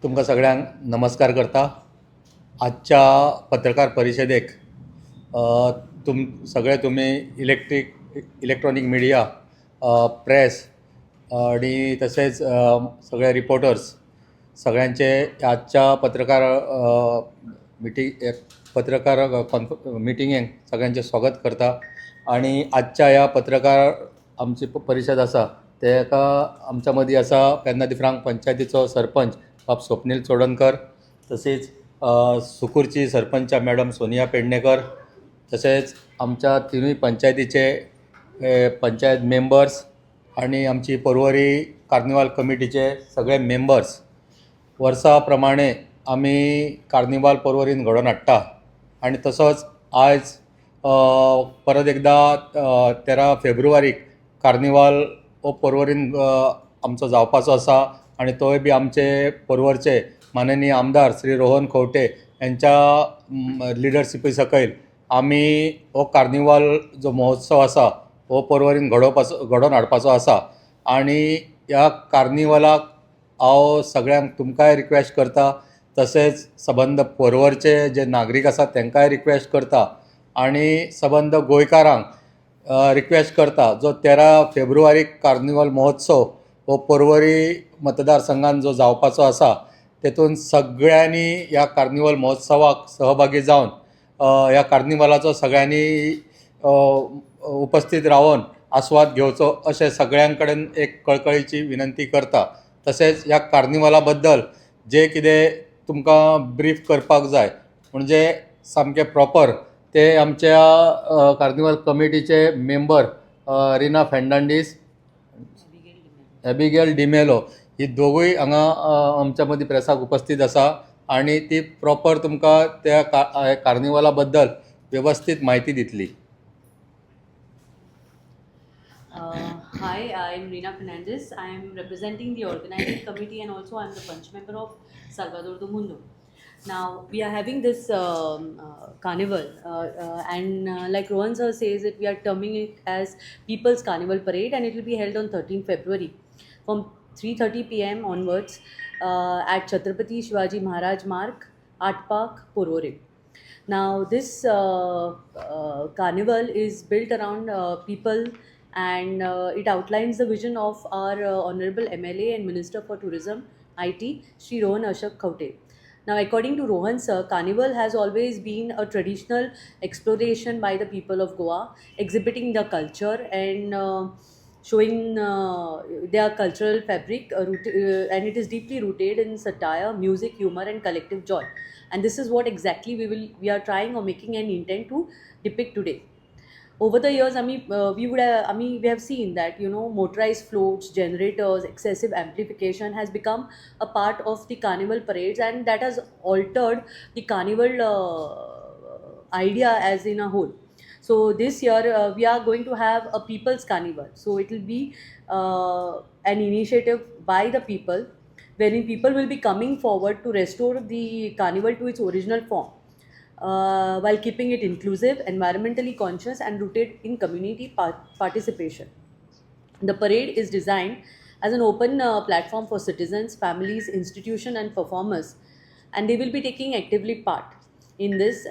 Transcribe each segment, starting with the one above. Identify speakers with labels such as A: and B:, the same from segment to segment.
A: तुमकां सगळ्यांक नमस्कार करता. आजच्या पत्रकार परिशदेक सगळे तुम्ही इलेक्ट्रॉनिक मिडिया, प्रेस आणि तसेच सगळे रिपोर्टर्स सगळ्यांचे आजच्या मिटिंगेक सगळ्यांचे स्वागत करता. आणि आजच्या ह्या पत्रकार आमची परिशद आसा तेका आमच्या मदीं आसा पेडणे दिफ्रांक पंचायतीचो सरपंच बाब स्वप्नील चोडणकर, तसेच सुकूरची सरपंच मॅडम सोनिया पेडणेकर, तसेच आमच्या तिनूय पंचायतीचे पंचायत मेंबर्स आणि आमची पर्वरी कार्निवाल कमिटीचे सगळे मेंबर्स. वर्सा प्रमाणे आमी कार्निवाल पर्वरीन घडोवन हाडटा आणि तसोच आयज परत एकदा 13 फेब्रुवारीक कार्निवाल हो पर्वरीन आमचो जावपाचो आसा. आणि तोय बी आमचे पर्वरचे माननीय आमदार श्री रोहन खंवटे यांच्या लिडरशिपी सकयल आमी हो कार्निवाल जो महोत्सव आसा हो पर्वरीन घडोवन हाडपाचो आसा. आणि ह्या कार्निवालाक हांव सगळ्यांक तुमकांय रिक्वेस्ट करता, तसेच सबंद पर्वरचे जे नागरीक आसात तांकांय रिक्वेस्ट करता आणि सबंद गोंयकारांक रिक्वेस्ट करता, जो 13 फेब्रुवारीक कार्निवाल महोत्सव हो पर्वरी मतदारसंघान जो जावपाचो आसा तेतून सगळ्यांनी ह्या कार्निवाल महोत्सवाक सहभागी जावन ह्या कार्निवालाचो सगळ्यांनी उपस्थित रावन आस्वाद घेवचो अशें सगळ्यां कडेन एक कळकळीची विनंती करता. तसेच ह्या कार्निवाला बद्दल जे कितें तुमकां ब्रीफ करपाक जाय म्हणजे सामकें प्रॉपर ते आमच्या कार्निवाल कमिटीचे मेंबर रिना फेर्नांडीस, एबिगेल डिमेलो ही दोगूय हांगा आमच्या मदीं प्रेसाक उपस्थित आसा आणि ती प्रॉपर तुमकां त्या कार्निवाला बद्दल व्यवस्थीत म्हायती दितली.
B: Hi, I'm Rina Fernandez. I'm representing the organizing committee and also I'm the punch member of Salvador do Mundo. Now, we are having this carnival and like Rohan sir says it, we are terming it as People's Carnival Parade and it will be held on 13th February from 3:30 p.m. onwards at Chhatrapati Shivaji Maharaj Marg, Art Park, Porvore. Now, this carnival is built around people and it outlines the vision of our Honorable MLA and Minister for Tourism, IT, Shri Rohan Ashok Khawte. Now, according to Rohan sir, Carnival has always been a traditional exploration by the people of Goa, exhibiting the culture and showing their cultural fabric, and it is deeply rooted in satire, music, humor, and collective joy. And this is what exactly we are trying or making an intent to depict today. Over the years, we have seen that motorized floats, generators, excessive amplification has become a part of the carnival parades, and that has altered the carnival idea as in a whole. So this year we are going to have a people's carnival. So it will be an initiative by the people, wherein people will be coming forward to restore the carnival to its original form. While keeping it inclusive, environmentally conscious, and rooted in community participation. The parade is designed as an open platform for citizens, families, institutions, and performers, and they will be taking actively part in this.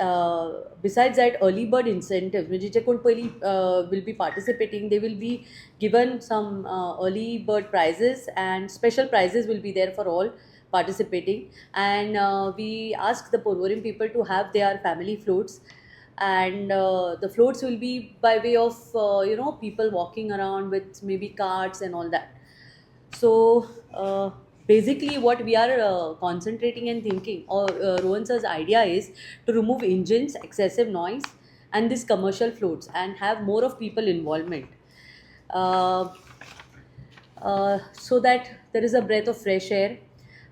B: Besides that, early bird incentives, which will be participating, they will be given some early bird prizes, and special prizes will be there for all participating. And we ask the Porvorim people to have their family floats, and the floats will be by way of people walking around with maybe carts and all that. So basically what we are concentrating and thinking, or Rohan sir's idea is to remove engines, excessive noise, and these commercial floats, and have more of people involvement, uh, so that there is a breath of fresh air.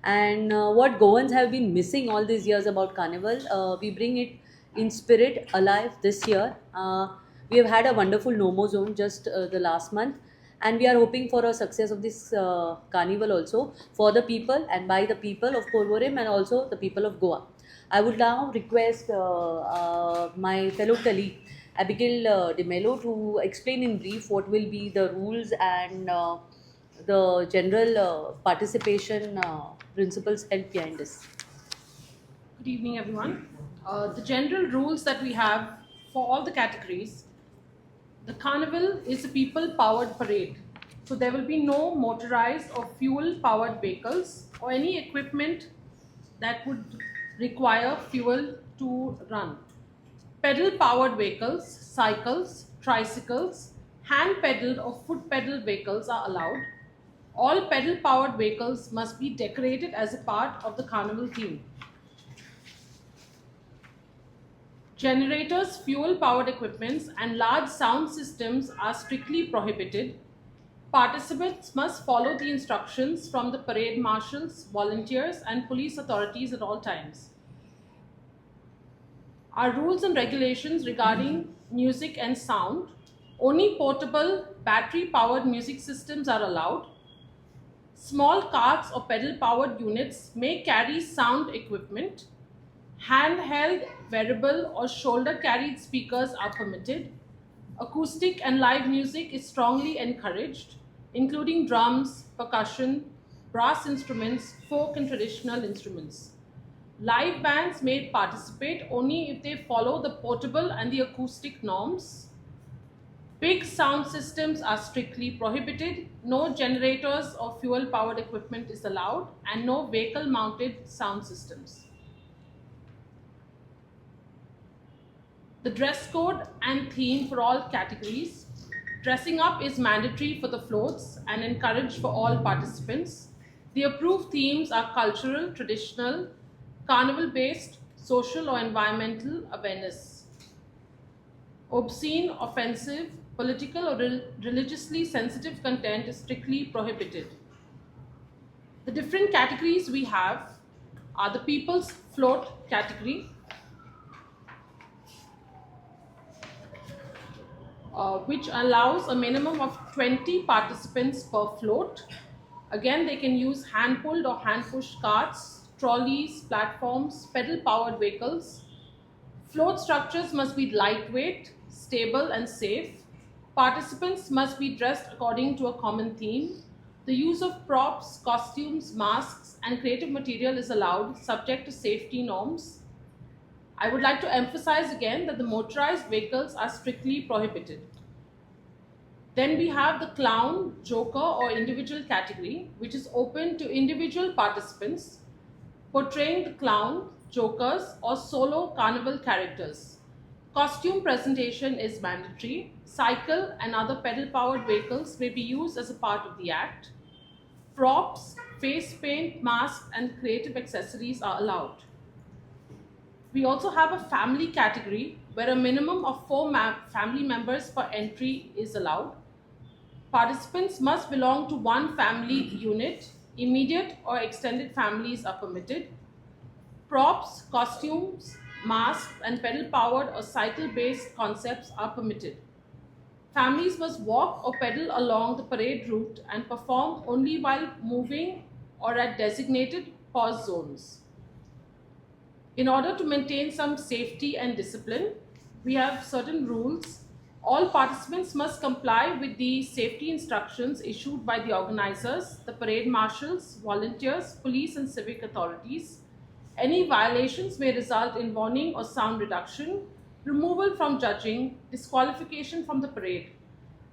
B: And what Goans have been missing all these years about Carnival, we bring it in spirit alive this year. We have had a wonderful Nomo zone just the last month, and we are hoping for a success of this Carnival also for the people and by the people of Porvorim and also the people of Goa. I would now request my fellow colleague Abigail De Mello to explain in brief what will be the rules and the general participation principles held behind this.
C: Good evening, everyone. The general rules that we have for all the categories, the carnival is a people-powered parade. So there will be no motorized or fuel-powered vehicles or any equipment that would require fuel to run. Pedal-powered vehicles, cycles, tricycles, hand-pedaled or foot-pedaled vehicles are allowed. All pedal-powered vehicles must be decorated as a part of the carnival theme. Generators, fuel-powered equipments, and large sound systems are strictly prohibited. Participants must follow the instructions from the parade marshals, volunteers, and police authorities at all times. Our rules and regulations regarding music and sound: only portable, battery-powered music systems are allowed. Small carts or pedal-powered units may carry sound equipment. Handheld, wearable, or shoulder-carried speakers are permitted. Acoustic and live music is strongly encouraged, including drums, percussion, brass instruments, folk and traditional instruments. Live bands may participate only if they follow the portable and the acoustic norms. Big sound systems are strictly prohibited. No generators or fuel-powered equipment is allowed, and no vehicle-mounted sound systems. The dress code and theme for all categories: dressing up is mandatory for the floats and encouraged for all participants. The approved themes are cultural, traditional, carnival-based, social or environmental awareness. Obscene, offensive, political or religiously sensitive content is strictly prohibited. The different categories we have are the People's Float category, which allows a minimum of 20 participants per float. Again, they can use hand-pulled or hand-pushed carts, trolleys, platforms, pedal-powered vehicles. Float structures must be lightweight, stable, and safe. Participants must be dressed according to a common theme. The use of props, costumes, masks, and creative material is allowed, subject to safety norms. I would like to emphasize again that the motorized vehicles are strictly prohibited. Then we have the clown, joker, or individual category, which is open to individual participants portraying the clown, jokers, or solo carnival characters. Costume presentation is mandatory. Cycle and other pedal-powered vehicles may be used as a part of the act. Props, face paint, masks, and creative accessories are allowed. We also have a family category where a minimum of 4 family members per entry is allowed. Participants must belong to one family unit. Immediate or extended families are permitted. Props, costumes, masks, and pedal-powered or cycle-based concepts are permitted. Families must walk or pedal along the parade route and perform only while moving or at designated pause zones. In order to maintain some safety and discipline, we have certain rules. All participants must comply with the safety instructions issued by the organizers, the parade marshals, volunteers, police, and civic authorities. Any violations may result in warning or sound reduction, removal from judging, disqualification from the parade,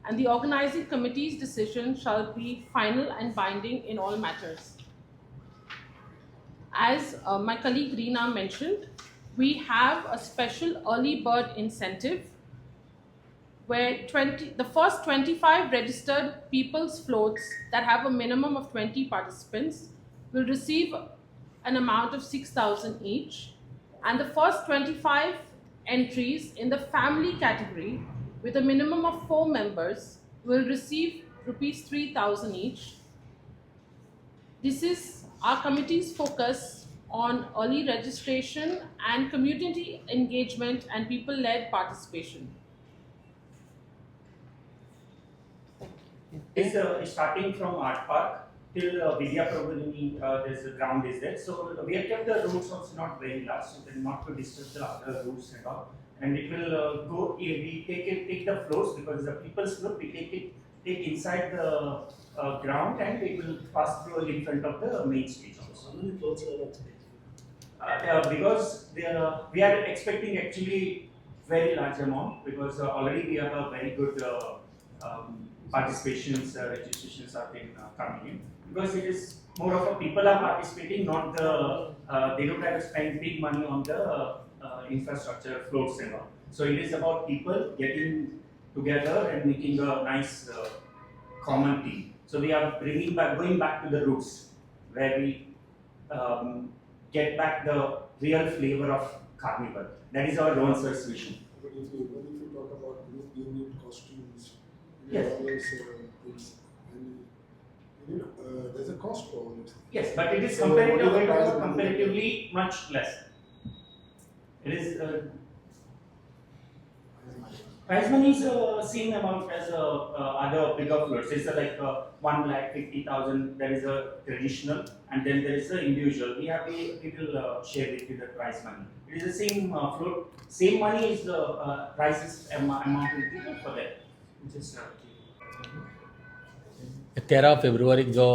C: and the organizing committee's decision shall be final and binding in all matters. As my colleague Reena mentioned, we have a special early bird incentive where the first 25 registered people's floats that have a minimum of 20 participants will receive an amount of 6,000 each, and the first 25 entries in the family category with a minimum of 4 members will receive rupees 3,000 each. This is our committee's focus on early registration and community engagement and people-led participation.
D: It's starting from Art Park till Vidya Prabodhini, there's a ground is there. So we have kept the routes also not very large, so that not to disturb the other routes and all. And it will go. We take the floats because the people's float we take inside the ground, and it will pass through in front of the main stage also.
E: How many floors are there?
D: Because we are expecting actually very large amount, because already we have a very good participations, registrations have been coming in, because it is more of a people are participating, not the they don't have to spend big money on the infrastructure floats and all. So it is about people getting together and making a nice common team. So we are going back to the roots, where we get back the real flavor of carnival. That is our Rohan sir's vision.
E: But if you talk about you need costumes, you
D: Yes.
E: need all those things, and you need, there's a cost for all this.
D: Yes, but it is
E: So what is the price money?
D: comparatively much less. It is prize money is same amount as other bigger floats. It's like 1,50,000. There is a traditional, and then there is a individual. We will share with you the prize money. It is the same float. Same money is the prices amount will be for that. Just
A: 13 फेब्रुवारीक जो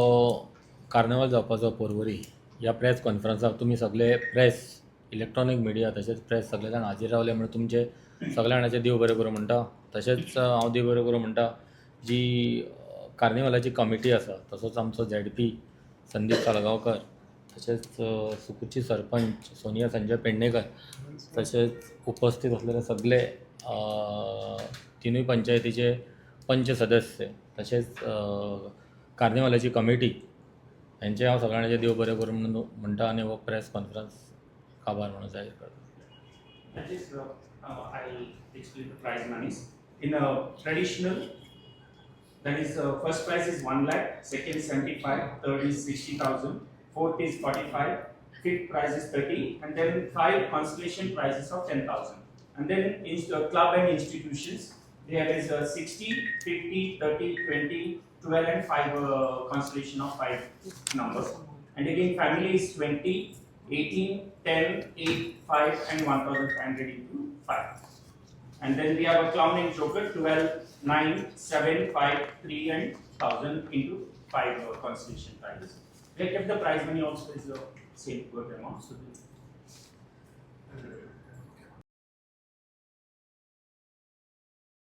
A: कार्नावाल जावपाचो पर्वरी ह्या press कॉन्फरन्साक तुमी सगळे press electronic media तशेंच press सगळे जाण हाजीर रावले म्हणून तुमचे सगळ्या जाणांचे देव बरें करूं म्हणटा. तशेंच हांव देव बरें करूं म्हणटा जी कार्निवालाची कमिटी आसा, तसोच आमचो ZP संदीप सालगांवकर, तशेंच सुकुची सरपंच सोनिया संजय पेडणेकर, तशेंच उपस्थित असलेले सगळे तिनूय पंचायतीचे पंच सदस्य, तशेंच कार्निवालाची कमिटी हेंचे हांव सगळ्यांचे देव बरें करूं म्हणून म्हणटा आनी हो प्रेस कॉन्फरन्स काबार म्हणून जाहीर करता.
D: That is, I'll explain the prize monies. In a traditional, that is, first prize is 1 lakh, second 75, third is 60,000, fourth is 45, fifth prize is 30, and then 5 constellation prizes of 10,000. And then in club and institutions, there is 60, 50, 30, 20, 12, and 5 constellation of 5 numbers. And again, family is 20, 18, 10, 8, 5, and 1,500 into 5. And then we have a clown and joker, 12, 9, 7, 5, 3, and 1,000 into 5 constellation prizes. We have kept the prize money also is the same good amount. So